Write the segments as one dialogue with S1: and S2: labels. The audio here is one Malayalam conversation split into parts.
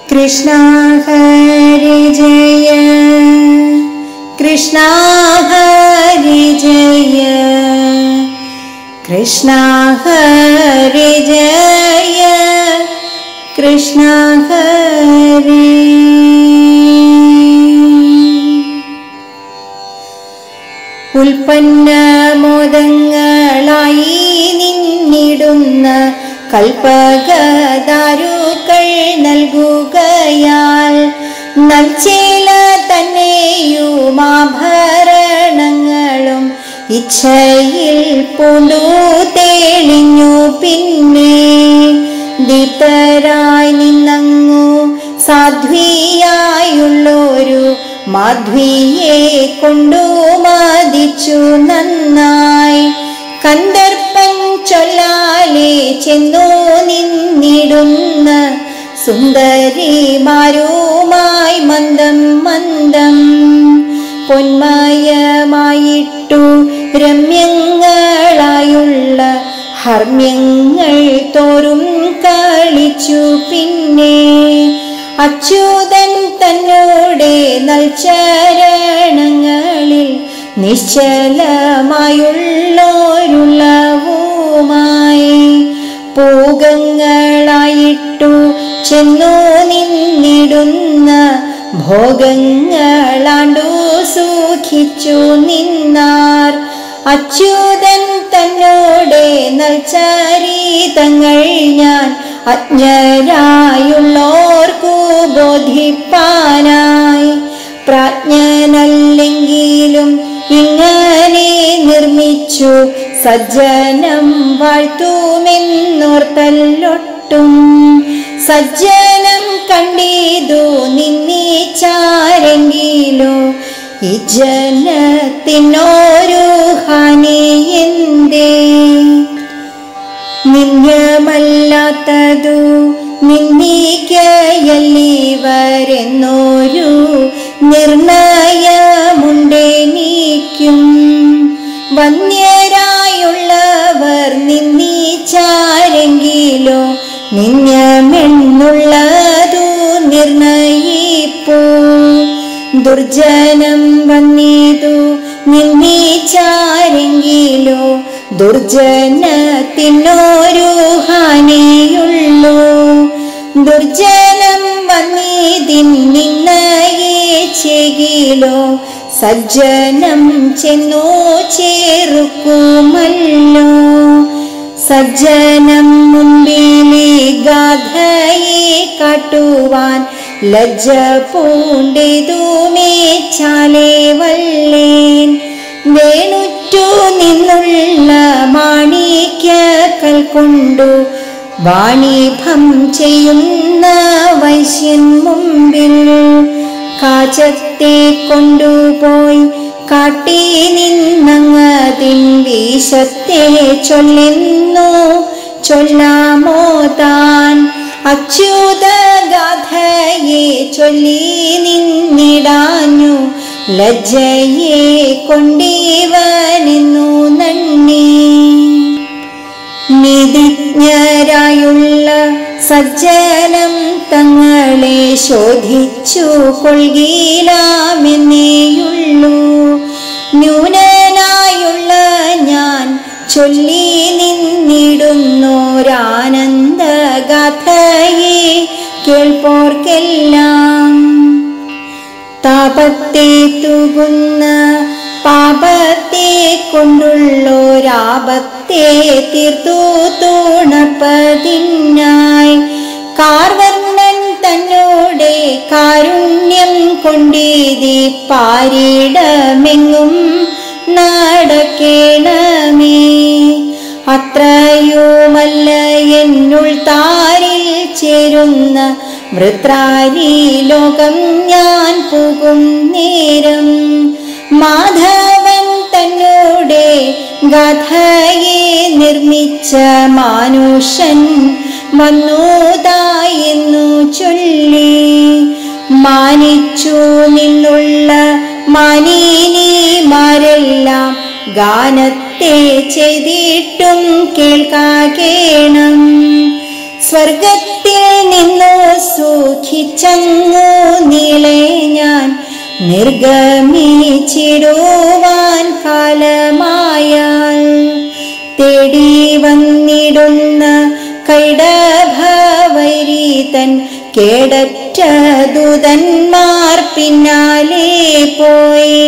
S1: कृष्णा हरि जय, कृष्णा हरि जय, कृष्णा हरि जय, कृष्णा हरि. ഉൽപ്പന്നമോദങ്ങളായി നിന്നിടുന്ന കൽപ്പകദാരുക്കൾ നൽകുകയാൽ നൽചേല തന്നെയുമാഭരണങ്ങളും ഇച്ഛയിൽ പൂണ്ടു തെളിഞ്ഞു. പിന്നെ ദീപ്തരായി നിന്നങ്ങു സാധ്വിയായുള്ളൊരു മാധ്വിയെ കൊണ്ടു മതിച്ചു നന്നായി. കന്ദർപ്പൻ ചൊല്ലാലെ ചെന്നു നിന്നിടുന്ന സുന്ദരിമാരുമായി മന്ദം മന്ദം പൊന്മയമായിട്ടു രമ്യങ്ങളായുള്ള ഹർമ്യങ്ങൾ തോറും കളിച്ചു. പിന്നെ അച്യുതൻ തന്നോടെ നൽചരണങ്ങളിൽ നിശ്ചലമായുള്ളോരുള്ളവുമായി പൂഗങ്ങളായിട്ടു ചെന്നു നിന്നിടുന്ന ഭോഗങ്ങളാണ്ടു സുഖിച്ചു നിന്നാർ. അച്യുതൻ തന്നോടെ നൽചരിതങ്ങൾ ഞാൻ അജ്ഞരായുള്ളോർക്കു ബോധിപ്പാനായി പ്രാജ്ഞനല്ലെങ്കിലും ഇങ്ങനെ നിർമ്മിച്ചു സജ്ജനം വാഴ്ത്തുമെന്നോർത്തല്ലൊട്ടും. സജ്ജനം കണ്ടിതു നിന്നിച്ചാരെങ്കിലോ ഈ ജനത്തിനോരു ഹാനി എന്തേ? നിന്ദ്യമല്ലാത്തതു നിന്ദിക്കയല്ലിവരെന്നൊരു നിർണയമുണ്ടെനിക്കും. വന്യരായുള്ളവർ നിന്ദിച്ചാരെങ്കിലോ നിന്യമെന്നുള്ളതു നിർണയിപ്പൂ. ദുർജനം വന്നിതു നിന്ദിച്ചാരെങ്കിലോ ദുർജനത്തിനൊരു ഹാനിയുള്ളൂ. ദുർജനം വന്നിതിൻ നിന്നയിച്ചെങ്കിലോ സജ്ജനം ചെന്നു ചേർക്കുമല്ലോ. സജ്ജനം മുൻപിലീ ഗാഥയെ കാട്ടുവാൻ ലജ്ജ പൂണ്ടിതുമേച്ചാലേ വല്ലേൻ. വേണുറ്റു നിന്നുള്ള മാണിക്യക്കൽ കൊണ്ടു വാണിഭം ചെയ്യുന്ന വൈശ്യൻ മുമ്പിൽ കാചത്തെ കൊണ്ടുപോയി കാട്ടി നിന്നങ്ങതിൻ വീശത്തെ ചൊല്ലുന്നു ചൊല്ലാമോ താൻ. അച്യുത ഗാഥയെ ചൊല്ലി നിന്നിടാഞ്ഞു ലജ്ജയെ കൊണ്ടിവനെന്നു നന്ദി. നീതിജ്ഞരായുള്ള സജ്ജനം തങ്ങളെ ശോധിച്ചു കൊള്ളിലാമെന്നേയുള്ളൂ. ന്യൂനനായുള്ള ഞാൻ ചൊല്ലി നിന്നിടുന്നോരാനന്ദഗാഥയെ കേൾപ്പോർക്കെല്ലാം താപത്തെ തുകുന്ന പാപത്തെ കൊണ്ടുള്ളോരാപത്തെ തീർത്തു തുണപ്പതിനായി കാർവർണ്ണൻ തന്നോടെ കാരുണ്യം കൊണ്ടിതി പാരിടമെങ്ങും നടക്കേണമേ. അത്രയുമല്ല എന്നുൾ താരിൽ ചേരുന്ന വൃത്രാരി ലോകം ഞാൻ പോകും നേരം മാധവൻ തന്നോടെ ഗാഥയെ നിർമ്മിച്ച മാനുഷൻ വന്നുതായെന്നു ചൊല്ലി. മാനിച്ചു നിന്നുള്ള മാനിനിമാരെല്ലാം ഗാനത്തെ ചെയ്തിട്ടും കേൾക്കാകേണം. സ്വർഗത്തിൽ നിന്നു സുഖിച്ചങ്ങു നീളെ ഞാൻ നിർഗമിച്ചിടുവാൻ കാലമായാൽ തേടി വന്നിടുന്ന കൈടഭവൈരീതൻ കേടറ്റ ദൂതന്മാർ പിന്നാലെ പോയി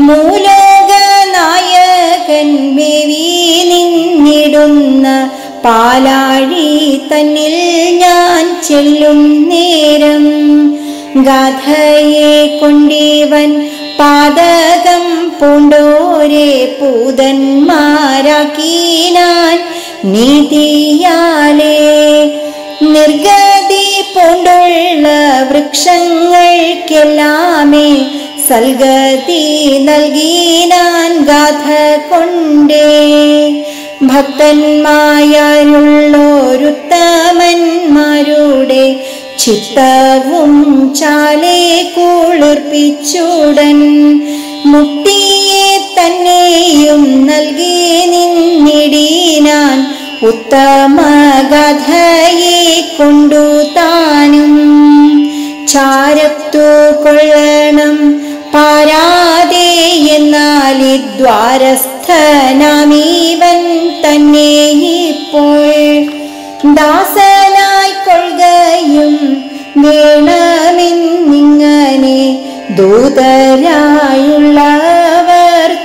S1: മൂലോകനായകൻ മേവി നിന്നിടുന്ന പാലാഴി തന്നിൽ ഞാൻ ചെല്ലും നേരം ഗാഥയെ കൊണ്ടിവൻ പാതകം പൂണ്ടോരെ പൂതന്മാരാക്കിനാൻ നീതിയാലേ നിർഗതി പൂണ്ടുള്ള വൃക്ഷങ്ങൾക്കെല്ലാമേ സൽഗതി നൽകിനാൻ ഗാഥ കൊണ്ടേ ഭക്തന്മാരുള്ളോരുത്തമന്മാരുടെ ചിത്തവും ചാലേ കുളിർപ്പിച്ചുടൻ മുക്തിയെ തന്നെയും നൽകി നിന്നിടിനാൻ ഉത്തമ ഗാഥയെ കൊണ്ടു താനും ചാരത്തു കൊള്ളണം പാരാതെ എന്നാൽ ദ്വാരസ്ഥനാമീവൻ തന്നെ ഇപ്പോൾ ദാസനായി കൊള്ളുകയും വേണമെന്നിങ്ങനെ ദൂതരായുള്ളവർ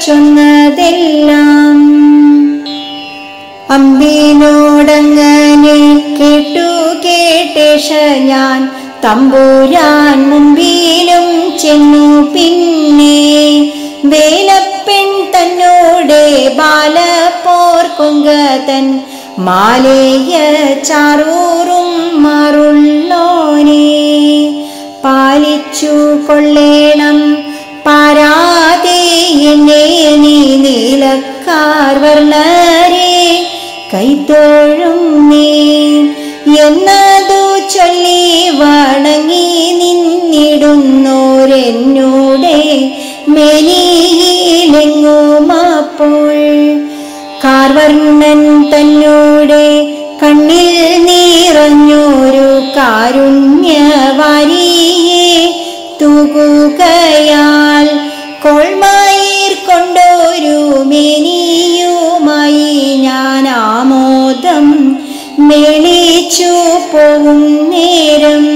S1: ചൊന്നതെല്ലാം അമ്പിനോടങ്ങനെ കേട്ടു കേട്ടേഷ ഞാൻ തമ്പുരാൻ മുമ്പിലും ചെന്നു പിന്നെ വേലപ്പെൺ തന്നോടെ ബാലപ്പോർ കൊങ്കതൻ മാലേയ ചാറൂറും മാറുള്ളോനെ പാലിച്ചു കൊള്ളേണം പാരാതെ എന്നെ നീ നീലക്കാർ വർണ്ണരെ കൈത്തോഴും നീ എന്നതു ചൊല്ലി വണങ്ങി നിന്നിടുന്നോരെന്നോടെ മേനിയിലെങ്ങുമപ്പോൾ കാർവർണ്ണൻ തന്നോടെ കണ്ണിൽ നിറഞ്ഞൊരു കാരുണ്യവാരിയെ തൂകുകയാൽ കോൾമയിർ കൊണ്ടൊരു മേനിയുമായി ഞാൻ ആമോദം മേളിച്ചു പോകും നേരം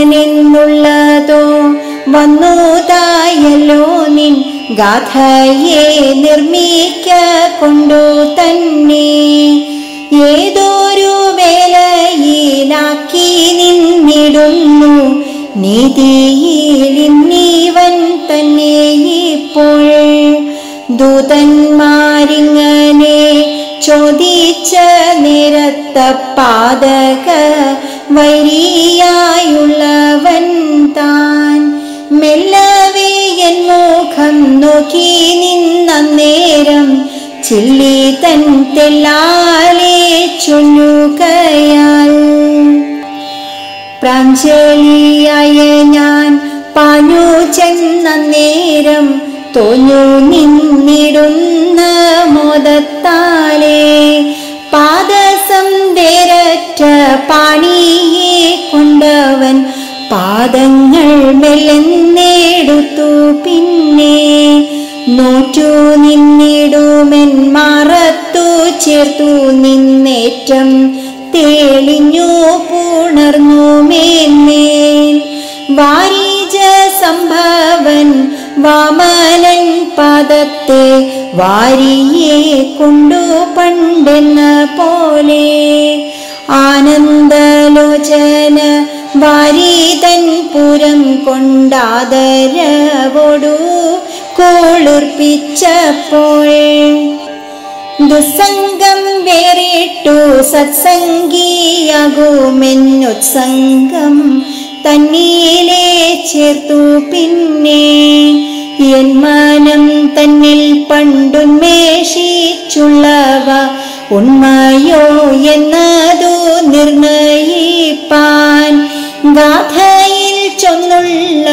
S1: ദാസനെന്നുള്ളതോ വന്നുതായല്ലോ നിൻ ഗാഥയെ നിർമ്മിക്ക കൊണ്ടു തന്നെ ഏതൊരു വേലയിലാക്കി നിന്നിടുന്നു നീതിയിൽ ഇന്നീവൻ തന്നെ ഇപ്പോൾ ദൂതന്മാരിങ്ങനെ ചോദിച്ച നേരത്ത പാതക വൈരിയായുള്ളവൻ താൻ മെല്ലവേ എൻ മുഖം നോക്കി നിന്നേരം ചില്ലി തൻ തെല്ലാലെ ചൊല്ലുകയാൽ പ്രാഞ്ജലിയായ ഞാൻ പാഞ്ഞു ചെന്നേരം തോന്നു നിന്നിടുന്ന മോദത്താലേ പാദസം വേരറ്റ പാണിയെ കൊണ്ടവൻ പാദങ്ങൾ മെല്ലെന്നെടുത്തു പിന്നെ നോറ്റു നിന്നിടുമെൻ മാറത്തു ചേർത്തു നിന്നേറ്റം തെളിഞ്ഞു പുണർന്നു മേന്മേൽ വാരിജ സംഭവൻ വാമനൻ പാദത്തെ വാരിയെ കൊണ്ടു പണ്ടെന്ന പോലെ ആനന്ദലോചന വാരിതൻ പുരം കൊണ്ടാദരവോടു കുളിർപ്പിച്ചപ്പോൾ ദുസ്സംഗം വേറിട്ടു സത്സംഗിയാകുമെന്നുത്സംഗം തന്നിലെ ചേർത്തു പിന്നെ എൻ മനം തന്നിൽ പണ്ടുന്മേഷിച്ചുള്ളവ ഉണ്മയോ എന്നതു നിർണയിപ്പാൻ ഗാഥയിൽ ചൊന്നുള്ള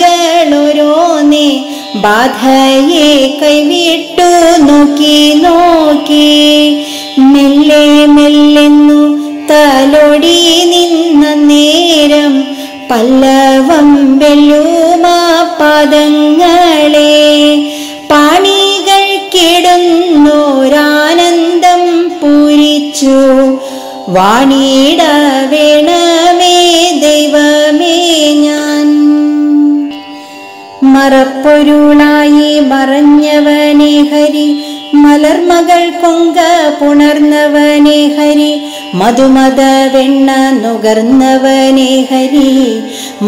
S1: രേഖകളോരോന്നേ ബാധയെ കൈവിട്ടു നോക്കി നോക്കി മെല്ലെ മെല്ലെന്നു തലോടി നിന്ന നേരം പല്ലവം വെല്ലുമാ പാദങ്ങളെ പാണികൾ കിടുന്നോരാനന്ദം പൂരിച്ചു വാണിട വേണമേ ദൈവമേ ഞാൻ. മറപ്പൊരുളായി മറഞ്ഞവനെ ഹരി, മലർമകൾ കൊങ്ക പുണർന്നവനെ ഹരി, മധുമത വെണ്ണ നുകർന്നവനെ ഹരി,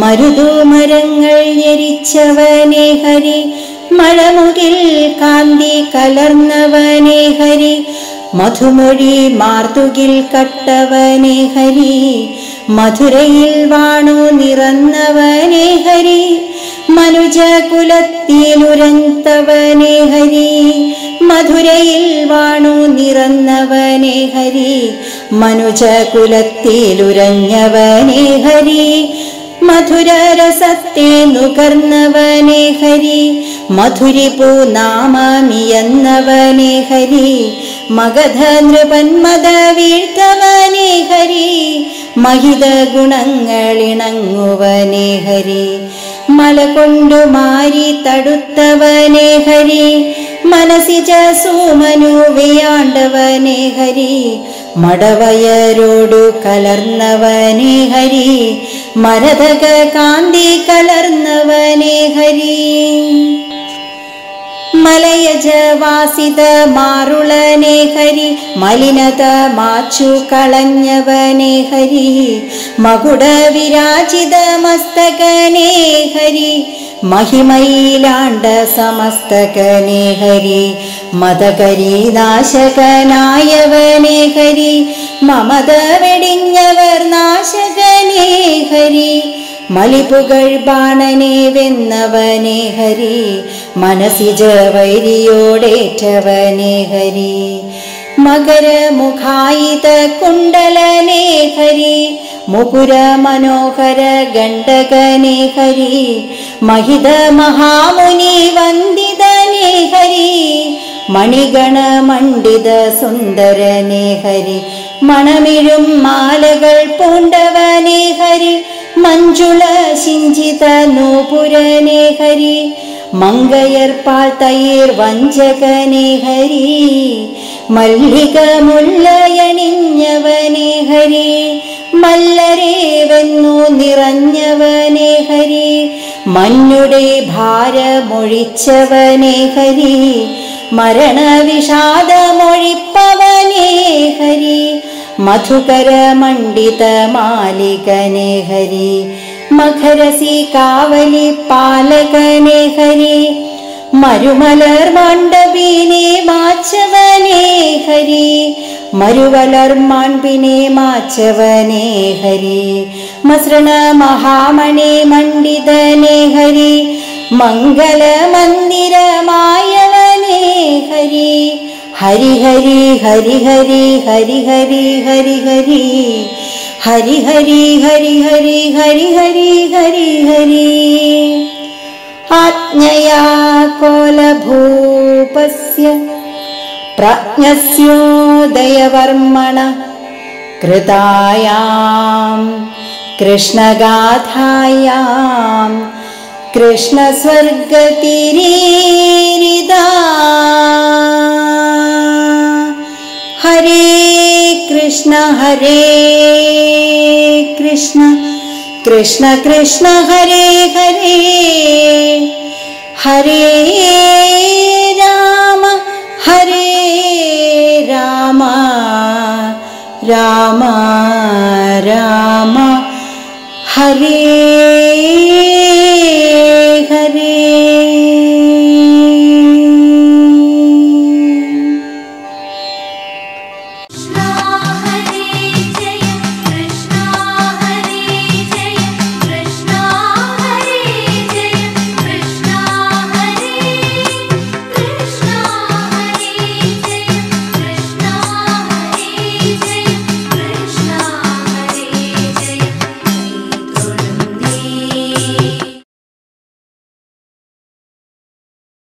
S1: മരുതുമരങ്ങൾ എരിച്ചവനെ ഹരി, മഴമുകിൽ കാന്തി കലർന്നവനെ ഹരി, മധുമൊഴി മാർത്തുകിൽ കട്ടവനെ ഹരി, മധുരയിൽ വാണു നിറന്നവനെ ഹരി, മനുജകുലത്തിലുരന്തവനെ ഹരി, മധുരയിൽ വാണു നിറന്നവനെ ഹരി, മനുജകുലത്തിലുരഞ്ഞവനെ ഹരി, മധുരരസത്തെ നുകർന്നവനെ ഹരി, മധുരിപൂ നാമമിയെന്നവനെ ഹരി, മഗധ നൃപന്മത വീഴ്ത്തവനെ ഹരി, മഹിത ഗുണങ്ങളിണങ്ങുവനെ ഹരി, മല കൊണ്ടു മാരി തടുത്തവനെ ഹരി, മനസിജ സൂമനു വേയാണ്ടവനെ ഹരി, മടവയരോടു കലർന്നവനെ ഹരി, മരതക കാന്തി കലർന്നവനെ ഹരി, മലയജവാസിത മാറുളനെ ഹരി, മലിനത മാച്ചു കളഞ്ഞവനെ ഹരി, മകുട വിരാജിത മസ്തകനെ ഹരി, മഹിമയിലാണ്ട സമസ്തകനെ ഹരി, മതകരി നാശകനായവനെ ഹരി, മമത വെടിഞ്ഞവർ നാശകനെ ഹരി, മലിപുകൾ ബാണനെ വെന്നവനെ ഹരി, മനസിജ വൈരിയോടേറ്റവനെ ഹരി, മകരമുഖായിത കുണ്ടലനെ ഹരി, മുകുര മനോഹര ഗണ്ഡകനെ ഹരി, മഹിത മഹാമുനി വന്ദിതനെ ഹരി, മണിഗണ മണ്ഡിത സുന്ദരനെ ഹരി, മണമിഴും മാലകൾ പൂണ്ടവനെ ഹരി, മഞ്ജുള സിഞ്ചിത നൂപുരനെ ഹരി, മങ്കയർ പാൽ തൈർ വഞ്ചകനെ ഹരി, മല്ലിക മുല്ലയണിഞ്ഞവനെ ഹരി, മല്ലരെ വെന്നു നിറഞ്ഞവനെ ഹരി, മഞ്ഞുടെ ഭാരമൊഴിച്ചവനെ ഹരി, മരണവിഷാദമൊഴിപ്പവനെ ഹരി, മധുകര മണ്ഡിത മാലികനെ ഹരി, മഖരസി കാവലി പാലകനെ ഹരി, മരുമലർ മണ്ഡപിനെ മാച്ചവനെ ഹരി, മരുവലർ മാൺപിനെ മാച്ചവനെ ഹരി, മസൃണ മഹാമണി മണ്ഡിതനെ ഹരി, മംഗള മന്ദിരമായവനെ ഹരി, ഹരി ഹരി ഹരി ഹരി ഹരി ഹരി ഹരി ഹരി ഹരി ഹരി ഹരി ഹരി ഹരി ഹരി ഹരി ഹരി. ആജ്ഞയാ കോലഭൂപസ്യ പ്രാജ്ഞസ്യോദയവർമ്മണ കൃതായാം കൃഷ്ണഗാഥായാം കൃഷ്ണസ്വർഗതിരീരിതാ. ഹരേ കൃഷ്ണ കൃഷ്ണ കൃഷ്ണ ഹരേ ഹരേ, ഹരേ രാമ രാമ രാമ ഹരേ